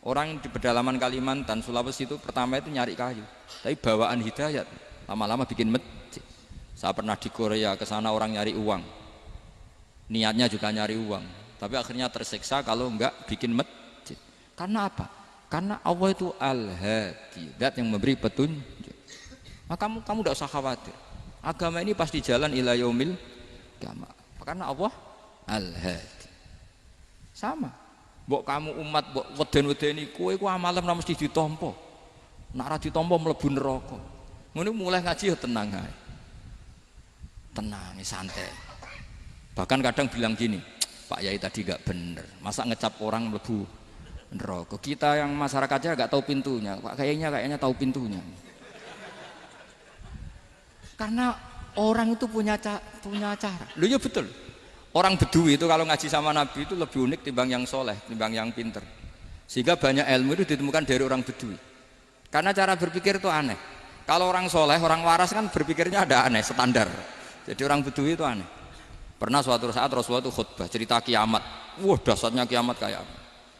Orang di pedalaman Kalimantan, Sulawesi itu pertama itu nyari kayu, tapi bawaan hidayat lama-lama bikin masjid. Saya pernah di Korea, ke sana orang nyari uang, niatnya juga nyari uang, tapi akhirnya tersiksa kalau enggak bikin masjid. Karena apa? Karena Allah itu Al-Hadi, zat yang memberi petunjuk. Maka kamu tidak usah khawatir, agama ini pasti jalan ila yaumil qiyamah, karena Allah Al-Hadi. Sama, mbok kamu umat mbok weden-wedeni kowe iku amalan ora mesti ditampa. Nek ora ditampa mlebu neraka. Ngono mulai ngaji ya tenang ae. Tenang, santai. Bahkan kadang bilang gini, Pak Yai tadi gak bener. Masa ngecap orang mlebu neraka. Kita yang masyarakatnya gak tahu pintunya. Pak kayaknya tahu pintunya. Karena orang itu punya cara. Loh ya betul. Orang Bedui itu kalau ngaji sama Nabi itu lebih unik timbang yang soleh, timbang yang pinter. Sehingga banyak ilmu itu ditemukan dari orang Bedui. Karena cara berpikir itu aneh. Kalau orang soleh, orang waras kan berpikirnya ada aneh, standar. Jadi orang Bedui itu aneh. Pernah suatu saat Rasulullah itu khutbah cerita kiamat. Wah, dahsyatnya kiamat kayak apa?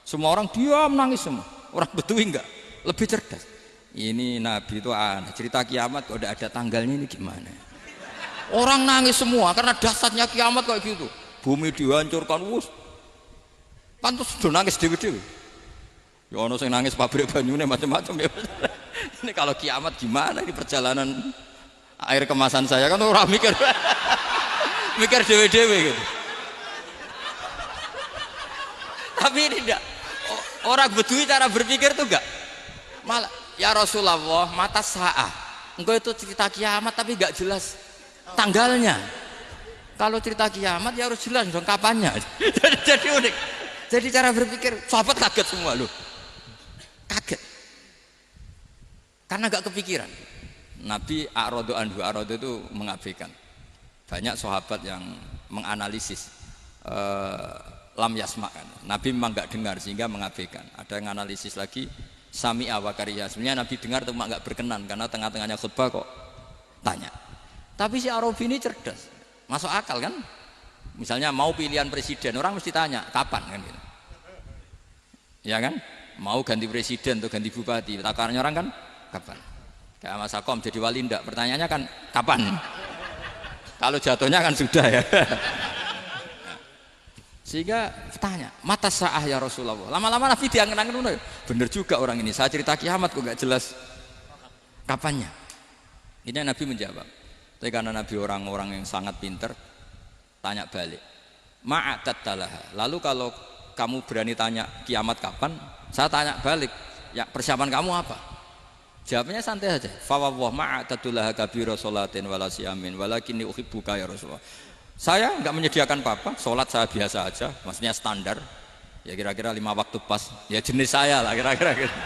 Semua orang diam nangis semua. Orang Bedui enggak, lebih cerdas. Ini Nabi itu aneh. Cerita kiamat kalau ada tanggalnya ini gimana? Orang nangis semua karena dahsyatnya kiamat kayak gitu. Bumi dihancurkan, wus. Pantas sudah nangis dewi-dewi. Ya ono sing nangis pabrik banyune macam-macam ya. Ini kalau kiamat gimana ini perjalanan air kemasan saya kan orang mikir. Mikir dewe-dewe gitu. Tapi ini enggak. Orang Bedui cara berpikir tuh enggak. Malah ya Rasulullah, mata sa'ah. Engkau itu cerita kiamat tapi enggak jelas tanggalnya. Kalau cerita kiamat ya harus jelas dong kapannya. Jadi unik. Jadi cara berpikir sahabat kaget semua loh. Kaget. Karena enggak kepikiran. Nabi a'radu anhu, a'radu itu mengabaikan. Banyak sahabat yang menganalisis lam yasma'kan. Nabi memang enggak dengar sehingga mengabaikan. Ada yang analisis lagi sami'a wa kariha. Sebenarnya Nabi dengar cuma enggak berkenan karena tengah-tengahnya khutbah kok tanya. Tapi si Arabi ini cerdas. Masuk akal kan? Misalnya mau pilihan presiden, orang mesti tanya kapan kan gitu. Ya kan? Mau ganti presiden atau ganti bupati, takarannya orang kan kapan? Kayak Mas Akom jadi wali ndak? Pertanyaannya kan kapan? Kalau jatuhnya kan sudah ya. Sehingga tanya, mata sa'ah ya Rasulullah. Lama-lama Nabi diangen-angen, bener juga orang ini. Saya cerita kiamat kok nggak jelas kapannya. Ini Nabi menjawab. Tapi karena Nabi orang-orang yang sangat pinter, tanya balik. Ma'atat talaha. Lalu kalau kamu berani tanya kiamat kapan, saya tanya balik. Ya persiapan kamu apa? Jawabnya santai saja. Fawwah ma'atatulaha kabira sholatin wala siyamin walakinni uhibbuka ya Rasulullah. Saya enggak menyediakan apa-apa, sholat saya biasa aja, maksudnya standar. Ya kira-kira 5 waktu pas. Ya jenis saya lah kira-kira gitu.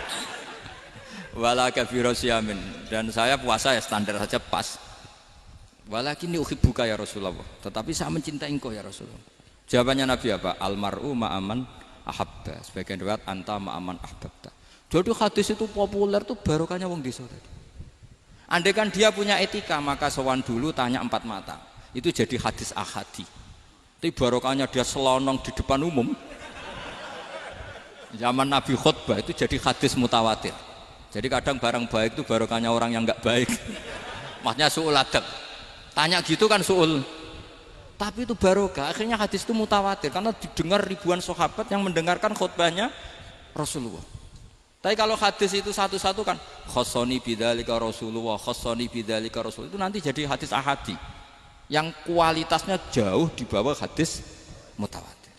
Wala kabira siyamin, dan saya puasa ya standar saja pas. Walakinni uhibbuka ya Rasulullah. Tetapi saya mencintai engkau ya Rasulullah. Jawabannya Nabi apa? Almar'u ma'aman ahabba. Sebagian riwayat anta ma'aman ahbabta. Jadi hadis itu populer tuh barokahnya wong desa tadi. Andai kan dia punya etika, maka sowan dulu tanya 4 mata. Itu jadi hadis ahadi. Tapi barokahnya dia selonong di depan umum. Zaman Nabi khutbah itu jadi hadis mutawatir. Jadi kadang barang baik itu barokahnya orang yang enggak baik. Maksudnya su'ul adab. Tanya gitu kan su'ul. Tapi itu barokah. Akhirnya hadis itu mutawatir karena didengar ribuan sahabat yang mendengarkan khutbahnya Rasulullah. Tapi kalau hadis itu satu-satu kan khassani bidzalika Rasulullah, khassani bidzalika Rasul, itu nanti jadi hadis ahadi yang kualitasnya jauh di bawah hadis mutawatir.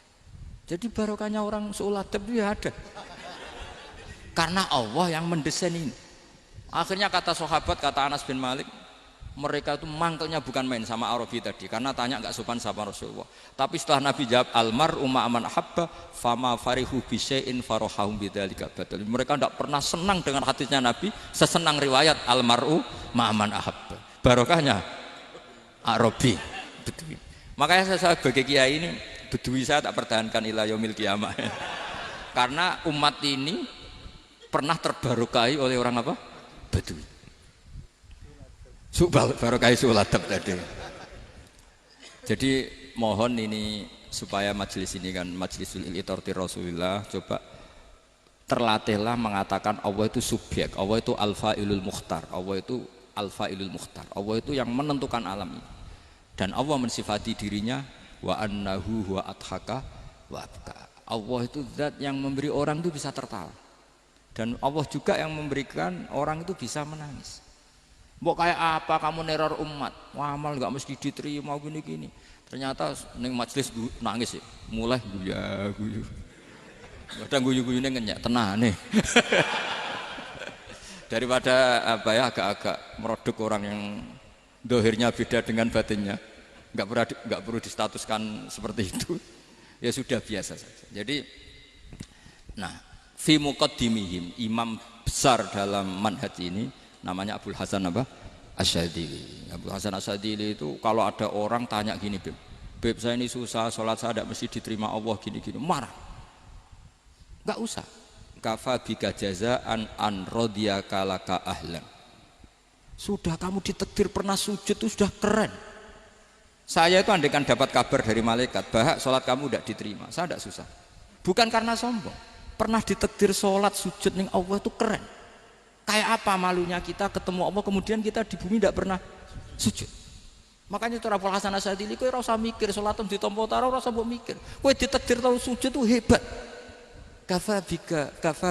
Jadi barokahnya orang su'ul adab itu ya ada. Karena Allah yang mendesain ini. Akhirnya kata sahabat, kata Anas bin Malik, mereka itu mangkelnya bukan main sama Arabi tadi karena tanya nggak sopan sama Rasulullah. Tapi setelah Nabi jawab almar'u ma'aman ahabba fama farihu bisyai'in farahahum bidzalika badal. Mereka tidak pernah senang dengan hadisnya Nabi sesenang riwayat almar'u ma'aman ahabba. Barokahnya Arabi Bedui. Makanya saya sebagai kiai ini Bedui saya tak pertahankan ila yaumil qiyamah. Karena umat ini pernah terbarokahi oleh orang apa? Bedui. Barokai suladab tadi. Jadi mohon ini supaya majelis ini kan majlisul iltorti Rasulullah, coba terlatihlah mengatakan Allah itu subjek, Allah itu al-fa'ilul mukhtar, Allah itu al-fa'ilul mukhtar, Allah itu yang menentukan alam ini. Dan Allah mensifati dirinya wa annahu huwa adhaka wa abka. Allah itu zat yang memberi orang itu bisa tertawa. Dan Allah juga yang memberikan orang itu bisa menangis. Mbok kayak apa kamu neror umat, amal nggak mesti diterima gini-gini. Ternyata neng majelis nangis ya, mulai guyu. Kadang guyu-guyune ngenyak tenane. Daripada apa ya agak-agak merodok orang yang dohirnya beda dengan batinnya, nggak perlu distatuskan seperti itu. Ya sudah biasa saja. Jadi, nah, fi muqaddimihim, imam besar dalam manhaj ini namanya Abul Hasan apa? Asyadzili. Abul Hasan Asyadzili itu kalau ada orang tanya gini, Beb saya ini susah, sholat saya tidak mesti diterima Allah gini-gini, marah. Enggak usah. Kafa bika jazaan an radiyaka laka ahlan. Sudah kamu ditakdir pernah sujud itu sudah keren. Saya itu andaikan dapat kabar dari malaikat bahwa sholat kamu tidak diterima, saya tidak susah. Bukan karena sombong. Pernah ditakdir sholat sujud ning Allah itu keren. Kayak apa malunya kita ketemu Allah kemudian kita di bumi tidak pernah sujud. Makanya cara Abul Hasan Asyadzili kowe ora usah mikir sholatem ditampa ta ora usah mbok mikir. Kowe ditakdir tau sujud itu hebat. Kafa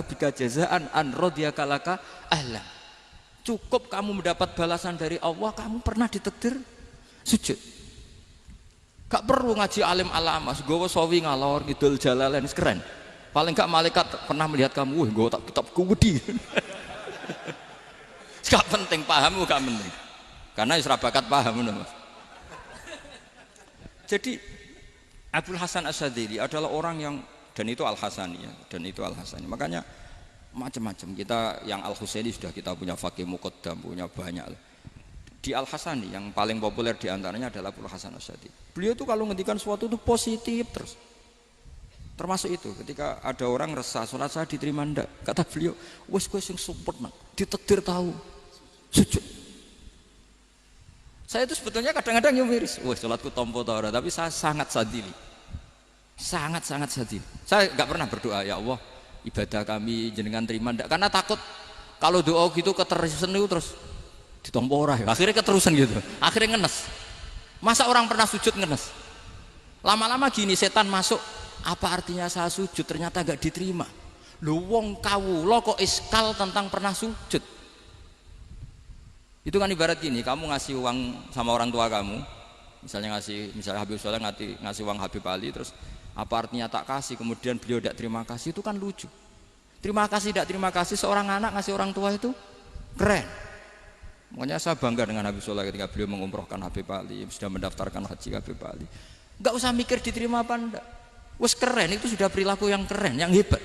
bika jazaan an radiyaka laka ahlan. Cukup kamu mendapat balasan dari Allah, kamu pernah ditakdir sujud. Gak perlu ngaji alim alamas, gowo sawi ngalor ngidul jalalain keren. Paling gak malaikat pernah melihat kamu, gowo tak kitab kuwedi. Gak penting paham, gak penting. Karena isra bakat paham Mas. Jadi Abul Hasan Asyadzili adalah orang yang dan itu Al-Hasani ya, dan itu Al-Hasani. Makanya macam-macam kita yang Al-Husaini sudah kita punya Faqih Muqaddam, punya banyak. Di Al-Hasani yang paling populer diantaranya adalah Abul Hasan Asyadzili. Beliau itu kalau ngendikan sesuatu itu positif terus. Termasuk itu ketika ada orang resah sholat saya diterima ndak, kata beliau, wes kowe sing support nang, ditakdir tahu sujud. Saya itu sebetulnya kadang-kadang yang miris, wes sholatku tompo ta ora, tapi saya sangat sadili. Sangat-sangat sadili. Saya nggak pernah berdoa ya Allah ibadah kami jenengan terima ndak, karena takut kalau doa gitu keterusan itu terus ditompo ora ya. Akhirnya keterusan gitu. Akhirnya ngenes. Masa orang pernah sujud ngenes? Lama-lama gini setan masuk, apa artinya saya sujud ternyata gak diterima. Lu wong kawula kok iskal tentang pernah sujud. Itu kan ibarat gini, kamu ngasih uang sama orang tua kamu, misalnya Habib Soleh ngasih uang Habib Ali, terus apa artinya tak kasih, kemudian beliau tidak terima kasih, itu kan lucu. Terima kasih tidak terima kasih, seorang anak ngasih orang tua itu keren. Makanya saya bangga dengan Habib Soleh ketika beliau mengumrohkan Habib Ali, sudah mendaftarkan haji Habib Ali. Gak usah mikir diterima apa enggak, wes keren, itu sudah perilaku yang keren, yang hebat.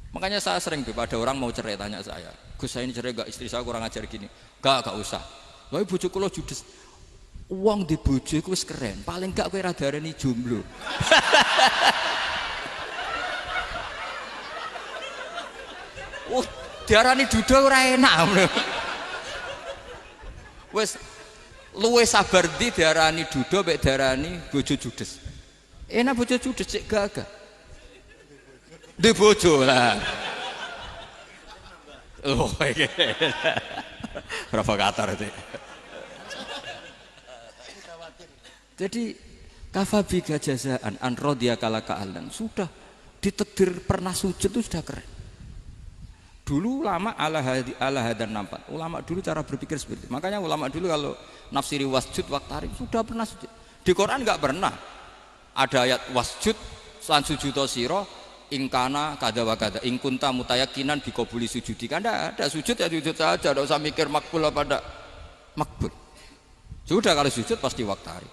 Makanya saya sering ada orang mau cerai tanya saya, Gus saya ini cerai gak, istri saya kurang ajar gini. Gak usah. Tapi bojo kula judes. Uang di bojo iku wis keren, paling gak kowe ra darani jomblo. Diarani duda ora enak. Wis luwe sabar ndi diarani duda mek diarani bojo judes. Enak bojo judes cek gagah. Di bojo lah. Oh iki. Provokator itu. Jadi kafabiga jazaan an radiyaka laka ahlan, sudah ditakdir pernah sujud itu sudah keren. Dulu ulama ala hadan nampak. Ulama dulu cara berpikir seperti itu. Makanya ulama dulu kalau nafsiri wasjud waqtarib sudah pernah sujud. Di Quran enggak pernah ada ayat wasjud lan sujudo sira ingkana kada wa kada ing kunta mutayakinan biqabuli sujudi. Kan ada sujud ya sujud saja, enggak usah mikir makbul apa enggak makbul. Sudah kalau sujud pasti waqtarib.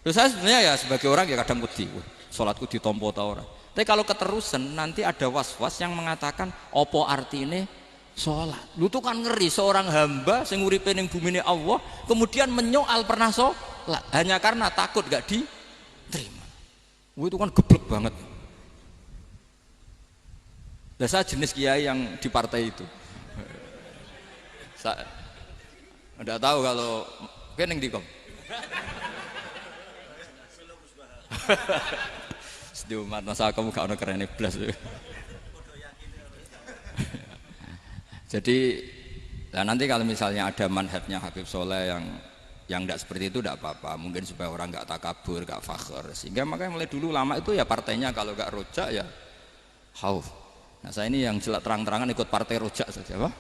Terus saya sebenarnya ya sebagai orang ya kadang wedi, sholatku ditompo ta ora. Tapi kalau keterusan nanti ada was-was yang mengatakan opo artine sholat. Lu tuh kan ngeri seorang hamba sing uripe ning bumine Allah kemudian menyoal pernah sholat hanya karena takut gak diterima. Itu kan geblek banget. Nah, saya jenis kiai yang di partai itu. Saya enggak tahu kalau keneng dikom. Di umat masa kamu gak ono keren blas. Jadi nah nanti kalau misalnya ada manhajnya Habib Soleh yang tidak seperti itu tidak apa-apa, mungkin supaya orang nggak takabur, nggak fakhr, sehingga makanya mulai dulu lama itu ya partainya kalau nggak rojak ya khauf. Nah saya ini yang jelas terang-terangan ikut partai rojak saja, apa?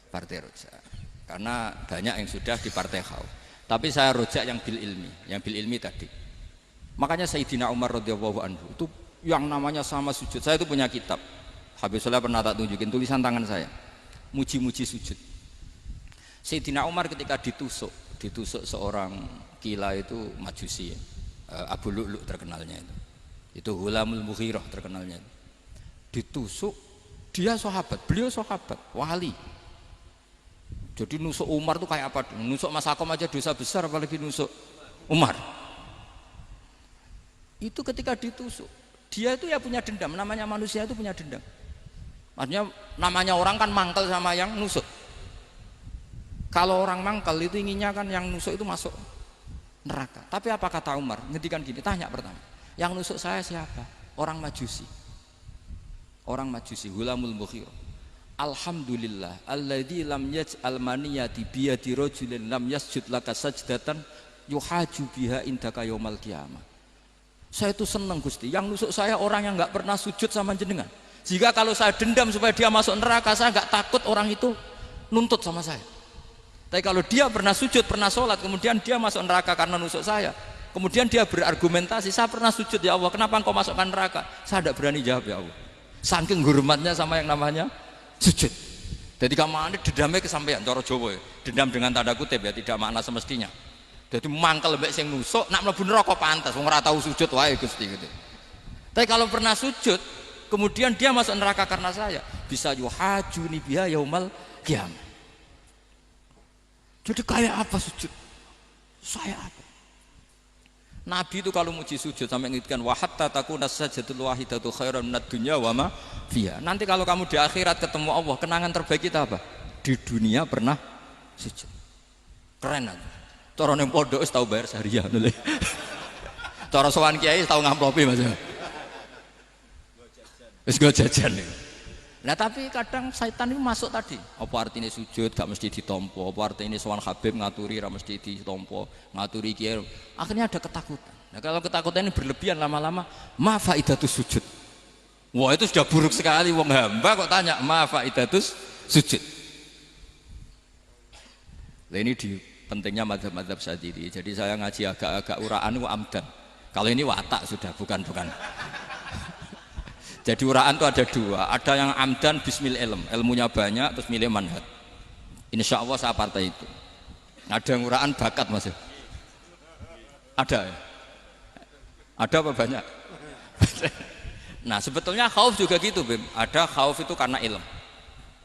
Partai rojak, karena banyak yang sudah di partai khauf. Tapi saya rojak yang bil ilmi tadi. Makanya Sayyidina Umar radhiyallahu anhu itu yang namanya sama sujud. Saya itu punya kitab, Habib Soleh pernah tak tunjukin tulisan tangan saya, muji-muji sujud. Sayyidina Umar ketika ditusuk seorang gila itu Majusi, Abu Lu'lu' terkenalnya itu Hulamul Mughirah terkenalnya, ditusuk, dia sahabat, beliau sahabat wali. Jadi nusuk Umar itu kayak apa? Nusuk Mas Akom aja dosa besar, apalagi nusuk Umar. Itu ketika ditusuk, dia itu ya punya dendam, namanya manusia itu punya dendam. Maksudnya namanya orang kan mangkel sama yang nusuk. Kalau orang mangkel itu inginnya kan yang nusuk itu masuk neraka. Tapi apa kata Umar? Ngendikan gini, tanya pertama, yang nusuk saya siapa? Orang Majusi. Orang Majusi, Hulamul Mughirah. Alhamdulillah alladzi lam yaj'al maniyati biyadi rajulin lam yasjud laka sajdatan yuhaju biha indaka yaumal qiyamah. Saya itu senang Gusti, yang nusuk saya orang yang enggak pernah sujud sama jenengan. Jika kalau saya dendam supaya dia masuk neraka, saya enggak takut orang itu nuntut sama saya. Tapi kalau dia pernah sujud, pernah sholat, kemudian dia masuk neraka karena nusuk saya, kemudian dia berargumentasi, saya pernah sujud ya Allah, kenapa engkau masukkan neraka? Saya tidak berani jawab ya Allah, saking hormatnya sama yang namanya sujud. Jadi kamane dendamnya kesampaian cara Jawa ya. Dendam dengan tanda kutip ya, tidak makna semestinya. Jadi mangkel mbek sing nusuk, nak mlebu neraka pantas wong ora tau sujud wae Gusti gitu. Tapi kalau pernah sujud, kemudian dia masuk neraka karena saya, bisa yuhajuni biha yaumal qiyamah. Jadi kayak apa sujud? Saya apa? Nabi itu kalau muji sujud sampai ngingatkan wa hatta takuna sajdatul wahidatu khairan minad dunya wa ma fiha. Nanti kalau kamu di akhirat ketemu Allah, kenangan terbaik kita apa? Di dunia pernah sujud. Keren aja. Cara ning pondok wis tau bayar syariah lho. Cara sowan kiai tau ngamplopi Mas. Wis go jajan. Nah tapi kadang syaitan itu masuk tadi. Apa artinya sujud gak mesti ditompo, apa artinya sowan Habib ngaturi gak mesti ditompo, ngaturi kiai. Akhirnya ada ketakutan. Nah kalau ketakutan ini berlebihan lama-lama, ma faidatus sujud. Wah itu sudah buruk sekali, wong hamba kok tanya ma faidatus sujud. Nah ini di pentingnya mazhab-mazhab Syadzili. Jadi saya ngaji agak-agak uraan itu amdan. Kalau ini watak sudah bukan. Jadi uraan itu ada dua, ada yang amdan bismil ilm, ilmunya banyak terus milih manhaj. Insya Allah saya partai itu. Ada yang uraan bakat Mas. Ada ya? Ada apa banyak? Nah sebetulnya khauf juga gitu Bim. Ada khauf itu karena ilm.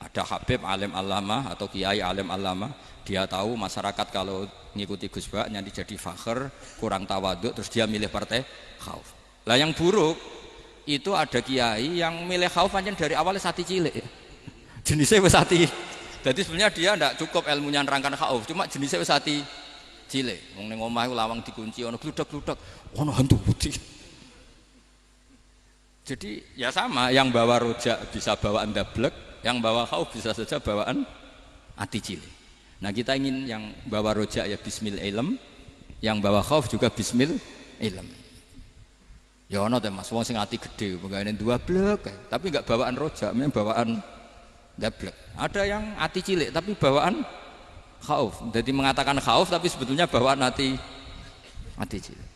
Ada Habib alim alama atau kiai alim alama, dia tahu masyarakat kalau ngikuti Gus Bak nanti jadi fakhr, kurang tawaduk, terus dia milih partai khauf. Lah yang buruk itu ada kiai yang milih khauf pancen dari awalnya sati cilik. Jenisnya wis sati. Jadi sebenarnya dia tidak cukup ilmunya nerangkan khauf, cuma jenisnya wis sati cilik. Wong ning omah lawang dikunci ono gludak-gludak, ono hantu putih. Jadi ya sama, yang bawa rojak bisa bawaan dablek, yang bawa khauf bisa saja bawaan ati cilik. Nah kita ingin yang bawa rojak ya bismil ilm, yang bawa khauf juga bismil ilm. Ya ono teh Mas, wong sing ati gede, pegawene dua blek, tapi enggak bawaan rojak, memang bawaan dablek. Ada yang ati cilik tapi bawaan khauf. Jadi mengatakan khauf tapi sebetulnya bawaan ati cilik.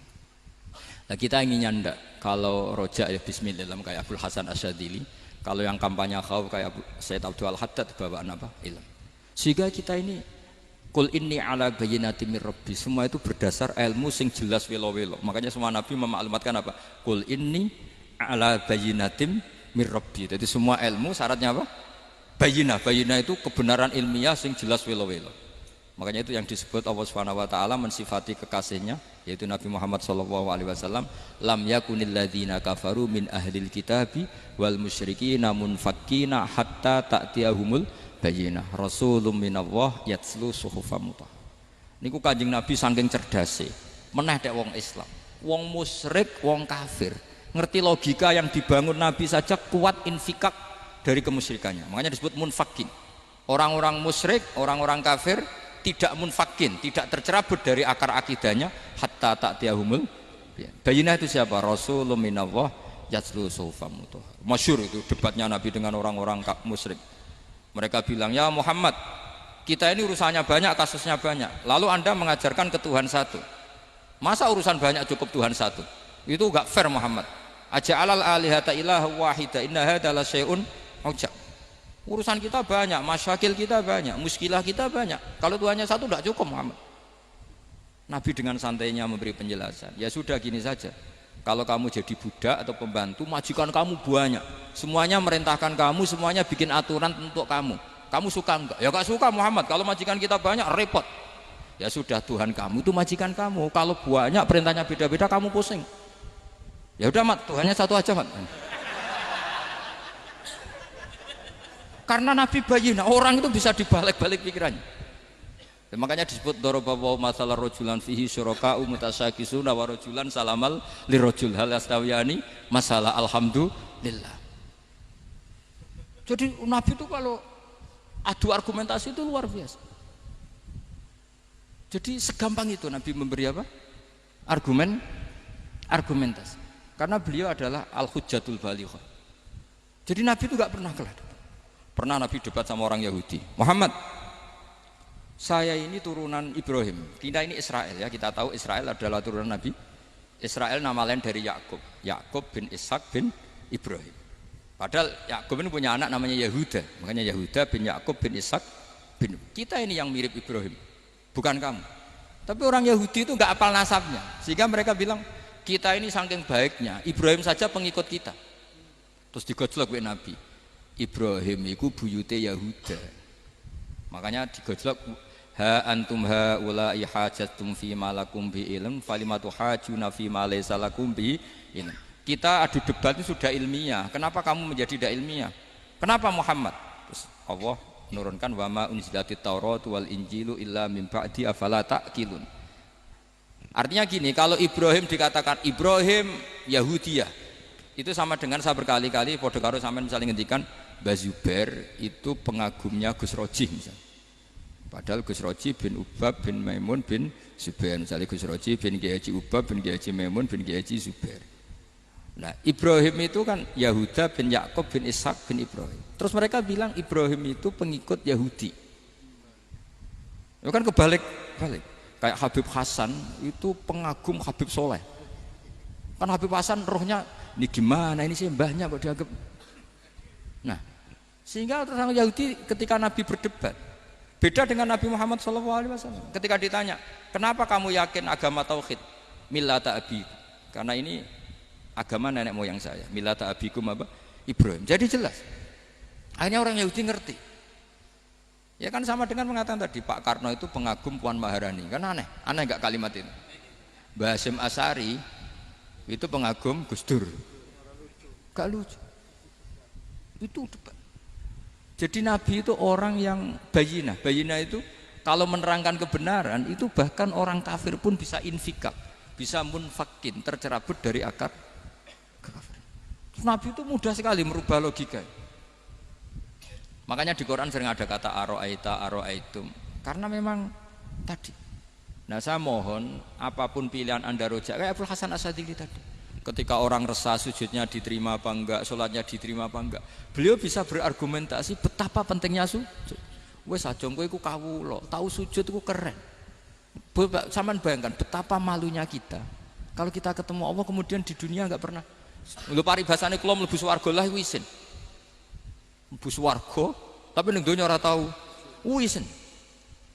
Nah kita inginnya ndak, kalau rojak ya bismillah kayak Abdul Hasan Asyadzili, kalau yang kampanye khauf kayak Sayyid Abdul Haddad bawaan apa? Ilm. Sehingga kita ini Qul inni ala bayyinati mir rabbi, semua itu berdasar ilmu sing jelas welo-welo. Makanya semua nabi memaklumatkan apa? Qul inni ala bayyinatim mir rabbi. Jadi semua ilmu syaratnya apa? Bayyinah. Bayyinah itu kebenaran ilmiah sing jelas welo-welo. Makanya itu yang disebut Allah Subhanahu wa taala mensifati kekasihnya yaitu Nabi Muhammad sallallahu alaihi wasallam, lam yakunil ladzina kafaru min ahlil kitabi wal musyrikina munfakkina hatta ta'tiyahumul bayyinah rasulun minallah yatslu suhufam mutahhar. Niku Kanjeng Nabi saking cerdase meneh tek wong Islam, wong musyrik, wong kafir ngerti logika yang dibangun Nabi saja kuat infikak dari kemusyrikannya. Makanya disebut munfakin. Orang-orang musyrik, orang-orang kafir tidak munfakin, tidak tercerabut dari akar akidahnya hatta ta'tiyahumul bayyinah. Itu siapa? Rasulun minallah yatlu suhufan mutahharah. Masyhur itu debatnya Nabi dengan orang-orang musyrik. Mereka bilang, "Ya Muhammad, kita ini urusannya banyak, kasusnya banyak. Lalu Anda mengajarkan ke Tuhan satu. Masa urusan banyak cukup Tuhan satu? Itu enggak fair Muhammad. Aja'alal alihata ilaha wahida inna hadza la syai'un ujab." Urusan kita banyak, masyakil kita banyak, muskilah kita banyak. Kalau Tuhannya satu enggak cukup Muhammad. Nabi dengan santainya memberi penjelasan. Ya sudah gini saja. Kalau kamu jadi budak atau pembantu, majikan kamu banyak. Semuanya merintahkan kamu, semuanya bikin aturan untuk kamu. Kamu suka enggak? Ya enggak suka Muhammad. Kalau majikan kita banyak repot. Ya sudah, Tuhan kamu itu majikan kamu. Kalau banyak perintahnya beda-beda kamu pusing. Ya udah Mat, Tuhannya satu aja Mat. Karena Nabi bayyinah, orang itu bisa dibalik-balik pikirannya. Dan makanya disebut daraballahu mathalan rajulan fihi syuraka'u mutasyakisuna wa rajulan salamal lirajul hal yastawiyani masalah alhamdulillah. Jadi Nabi itu kalau adu argumentasi itu luar biasa. Jadi segampang itu Nabi memberi apa? Argumentasi. Karena beliau adalah al-hujjatul balighah. Jadi Nabi itu gak pernah kalah. Pernah Nabi debat sama orang Yahudi. Muhammad, saya ini turunan Ibrahim. Kita ini Israel ya. Kita tahu Israel adalah turunan Nabi. Israel nama lain dari Yakub. Yakub bin Ishak bin Ibrahim. Padahal Yakub ini punya anak namanya Yahuda. Makanya Yahuda bin Yakub bin Ishak bin. Kita ini yang mirip Ibrahim. Bukan kamu. Tapi orang Yahudi itu nggak hafal nasabnya. Sehingga mereka bilang, kita ini saking baiknya, Ibrahim saja pengikut kita. Terus digojlok oleh Nabi. Ibrahim itu buyute Yahuda. Makanya digojlok, ha antum ha ulai hajatum fi malakum bi ilm falimatu hajuna fi ma laysa lakum bi ilm. Kita adu debat itu sudah ilmiah. Kenapa kamu menjadi tidak ilmiah? Kenapa Muhammad? Terus Allah menurunkan wa ma unzilatit Taurat wal Injilu illa min ba'di afala ta'qilun. Artinya gini, kalau Ibrahim dikatakan Ibrahim Yahudiyah, itu sama dengan saya berkali-kali podo karo sampean misalnya ngendikan Mbah Zubair itu pengagumnya Gus Roji misalnya. Padahal Gus Roji bin Ubab bin Maimun bin Zubair. Misalnya Gus Roji bin Kiai Haji Ubab bin Kiai Haji Maimun bin Kiai Haji Zubair. Nah Ibrahim itu kan Yahuda bin Yakub bin Ishak bin Ibrahim. Terus mereka bilang Ibrahim itu pengikut Yahudi. Itu kan kebalik-balik. Kayak Habib Hasan itu pengagum Habib Soleh. Kan Habib Hasan rohnya ini gimana ini sih mbahnya kok dianggap. Nah sehingga orang Yahudi ketika Nabi berdebat beda dengan Nabi Muhammad SAW. Ketika ditanya kenapa kamu yakin agama tauhid millata abi, karena ini agama nenek moyang saya, millata abikum apa? Ibrahim. Jadi jelas akhirnya orang Yahudi ngerti. Ya kan sama dengan mengatakan tadi Pak Karno itu pengagum Puan Maharani. Kan aneh enggak kalimat itu? Mbah Hasyim Asy'ari itu pengagum Gus Dur. Gak lucu. Itu debat. Jadi Nabi itu orang yang bayinah. Bayinah itu kalau menerangkan kebenaran itu bahkan orang kafir pun bisa infikak, bisa munfakin, tercerabut dari akar kekafiran. Nabi itu mudah sekali merubah logika. Makanya di Quran sering ada kata aro'aita, aro'aitum. Karena memang tadi. Nah saya mohon apapun pilihan anda rojak kayak Abdul Hasan Asy'adzili tadi. Ketika orang resah sujudnya diterima apa enggak, sholatnya diterima apa enggak, beliau bisa berargumentasi betapa pentingnya sujud. Wes aja kowe iku kawula, tahu sujud iku keren. Sampeyan bayangkan betapa malunya kita. Kalau kita ketemu Allah kemudian di dunia enggak pernah. Lho paribasane kula mlebu swarga lah isin. Mlebu swarga tapi ning donya ora tahu isin.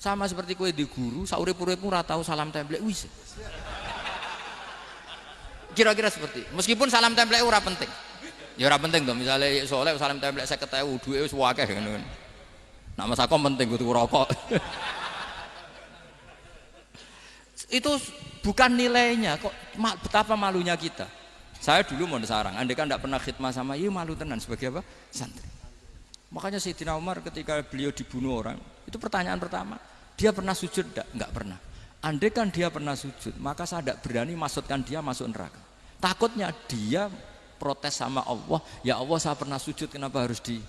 Sama seperti kowe di guru, saurip-uripmu ora tahu salam templek isin. Kira-kira seperti meskipun salam templek ora penting ya ora penting tuh misalnya soleh salam templek 50.000 duwe wis akeh ngono kan nak mas aku penting kudu rokok itu bukan nilainya kok betapa malunya kita. Saya dulu mau sarang andai kan tidak pernah khidmah sama iya malu tenan sebagai apa santri. Makanya Sayyidina Umar ketika beliau dibunuh orang itu pertanyaan pertama dia pernah sujud enggak pernah. Andai kan dia pernah sujud, maka saya tidak berani masukkan dia masuk neraka. Takutnya dia protes sama Allah, ya Allah saya pernah sujud kenapa harus di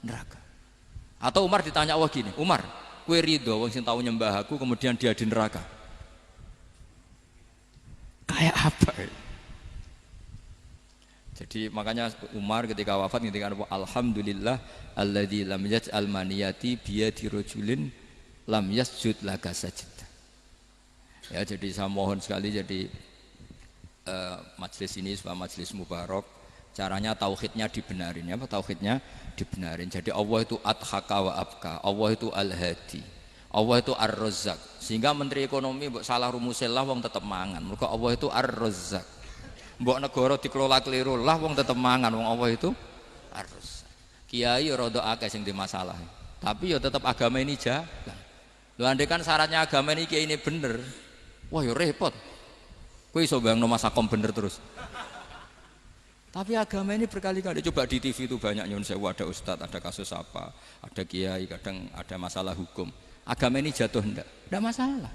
neraka? Atau Umar ditanya Allah gini, Umar, kowe ridho wong sing tau nyembah aku kemudian dia di neraka? Kayak apa? Jadi makanya Umar ketika wafat ketika alhamdulillah alladzi lam yaj'al maniyati biyadi rajulin lam yasjud laka sajdah. Ya, jadi saya mohon sekali jadi majelis ini sebuah majelis mubarak, caranya tauhidnya dibenarin ya, tauhidnya dibenarin. Jadi Allah itu adhaka wa abka, Allah itu al-hadi, Allah itu ar-razzaq. Sehingga menteri ekonomi mbok salah rumusillah wong tetep mangan. Mergo Allah itu ar-razzaq. Mbok negara dikelola keliru lah wong tetep mangan, wong Allah itu ar-razzaq. Kiai rada akeh sing di masalah. Tapi ya tetep agama ini jalan. Lho andai kan syaratnya agama ini kiai ini bener, wah ya repot. Kowe iso bayangno masakom bener terus. Tapi agama ini berkali-kali coba di TV itu banyak nyun sewu, ada ustadz, ada kasus apa, ada kiai, kadang ada masalah hukum. Agama ini jatuh enggak masalah.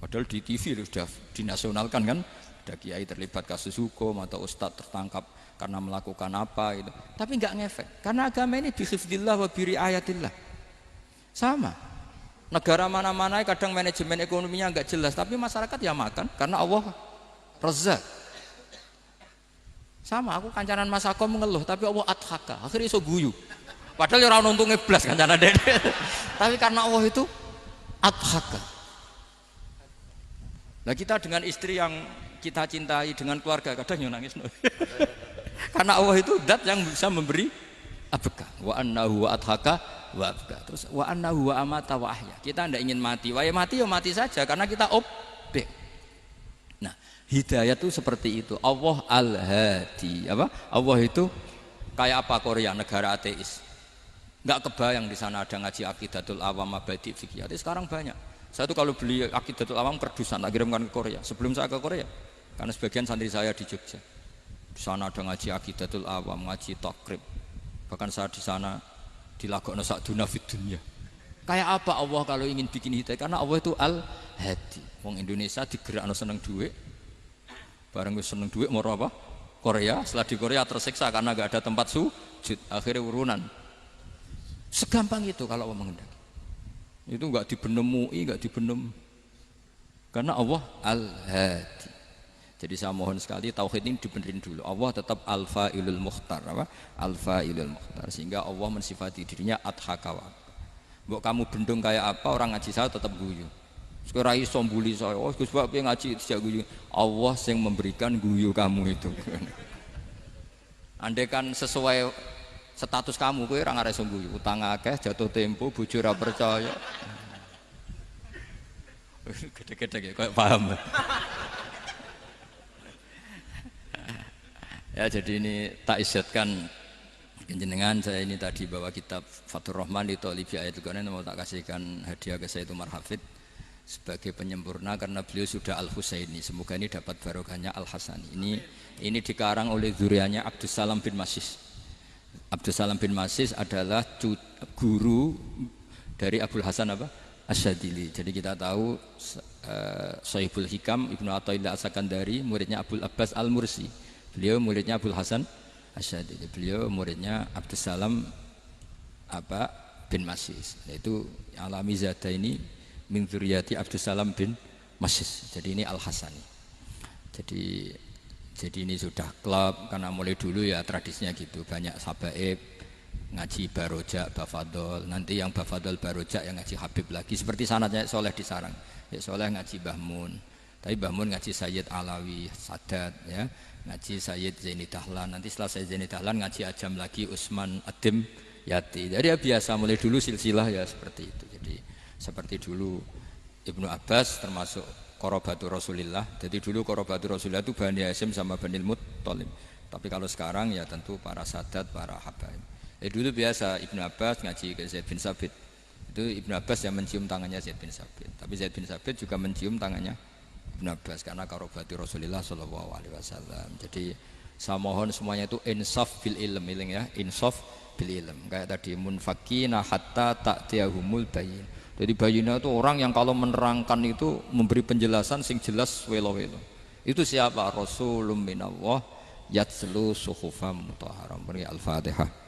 Padahal di TV sudah dinasionalkan kan, ada kiai terlibat kasus hukum atau ustadz tertangkap karena melakukan apa itu. Tapi enggak ngefek karena agama ini bihifdzillah wa biriayatillah. Sama. Negara mana-mana kadang manajemen ekonominya enggak jelas, tapi masyarakat ya makan karena Allah Razzaq. Sama aku kancanan masakom mengeluh, tapi Allah adhaka, akhirnya iso guyu. Padahal ora ono untunge blas kancanan dene. Tapi karena Allah itu adhaka. Nah kita dengan istri yang kita cintai, dengan keluarga kadang yo nangis. Karena Allah itu zat yang bisa memberi abka. Wa annahu wa adhaka wa abka. Terus wa annahu wa amata wa ahya. Kita tidak ingin mati. Wah mati ya mati saja karena kita objek. Nah, hidayah itu seperti itu. Allah al-hadi. Apa? Allah itu kayak apa Korea, negara ateis. Enggak kebayang di sana ada ngaji Aqidatul Awam Mabadi Fikih. Sekarang banyak. Saya tuh kalau beli Aqidatul Awam kerdusan tak kirimkan ke Korea. Sebelum saya ke Korea, karena sebagian santri saya di Jogja. Di sana ada ngaji Aqidatul Awam, ngaji takrib. Bahkan saya di sana dilakokno sakduna fid dunya. Kayak apa Allah kalau ingin bikin hidayah? Karena Allah itu al-hadi. Wong Indonesia digerakno seneng duit. Bareng wis seneng duit moro apa? Korea. Setelah di Korea tersiksa karena enggak ada tempat sujud. Akhirnya urunan. Segampang itu kalau Allah menghendaki. Itu enggak dibenem MUI, enggak dibenem. Karena Allah al-hadi. Jadi saya mohon sekali tauhid ini dibenerin dulu. Allah tetap al-fa'ilul mukhtar, apa? Al-fa'ilul mukhtar, sehingga Allah mensifati dirinya adhaka wa. Mbok kamu bendung kayak apa, orang ngaji saya tetap guyu. Sekarang iso mbuli saya, oh Gus Bak ngaji tidak guyu. Allah yang memberikan guyu kamu itu. Andai kan sesuai status kamu, kowe ora ngarep guyu. Utang akeh, jatuh tempo, bojo ora percaya. Gede-gede kayak paham. Ya jadi ini tak isyatkan jenengan, saya ini tadi bawa kitab Fathur Rahman di Thalibi Ayatul Quran, mau tak kasihkan hadiah ke Sayyid Umar Hafid sebagai penyempurna karena beliau sudah Al-Husaini. Semoga ini dapat barokahnya Al-Hasani. Ini dikarang oleh zurianya Abdus Salam bin Masis. Abdus Salam bin Masis adalah guru dari Abul Hasan apa? Asyadili. Jadi kita tahu Sahibul Hikam Ibnu Athaillah As-Sakandari muridnya Abul Abbas Al-Mursi. Beliau muridnya Abdul Hasan Asyadili. Beliau muridnya Abdus Salam bin Masis. Yaitu alami zada ini min dzurriyyati Abdus Salam bin Masis. Jadi ini Al-Hasani. Jadi ini sudah klub karena mulai dulu ya tradisinya gitu. Banyak sabaib ngaji Barojak, Bafadol. Nanti yang Bafadol Barojak yang ngaji Habib lagi. Seperti sanadnya Soleh di Sarang. Ya Soleh ngaji Mbah Mun. Tapi Mbah Mun ngaji Sayyid Alawi, Sadat ya. Ngaji Sayyid Zaini Dahlan, nanti setelah Sayyid Zaini Dahlan ngaji Ajam lagi Usman Adim Yati. Jadi ya biasa mulai dulu silsilah ya seperti itu. Jadi seperti dulu Ibnu Abbas termasuk Qorobatul Rasulillah. Jadi dulu Qorobatul Rasulillah itu Bani Hasyim sama Bani Muttalib. Tapi kalau sekarang ya tentu para sadat, para habaib. Dulu biasa Ibnu Abbas ngaji ke Zaid bin Sabit. Itu Ibnu Abbas yang mencium tangannya Zaid bin Sabit. Tapi Zaid bin Sabit juga mencium tangannya Ibnu Abbas karena karobati Rasulullah Shallallahu Alaihi Wasallam. Jadi saya mohon semuanya itu insaf bil ilm, ya, insaf bil ilm. Kayak tadi munfakina hatta ta'tiyahumul bayin. Jadi bayina itu orang yang kalau menerangkan itu memberi penjelasan sing jelas welo-welo. Itu siapa? Rasulun minallah yatslu suhufam mutahharam. Al-Fatihah.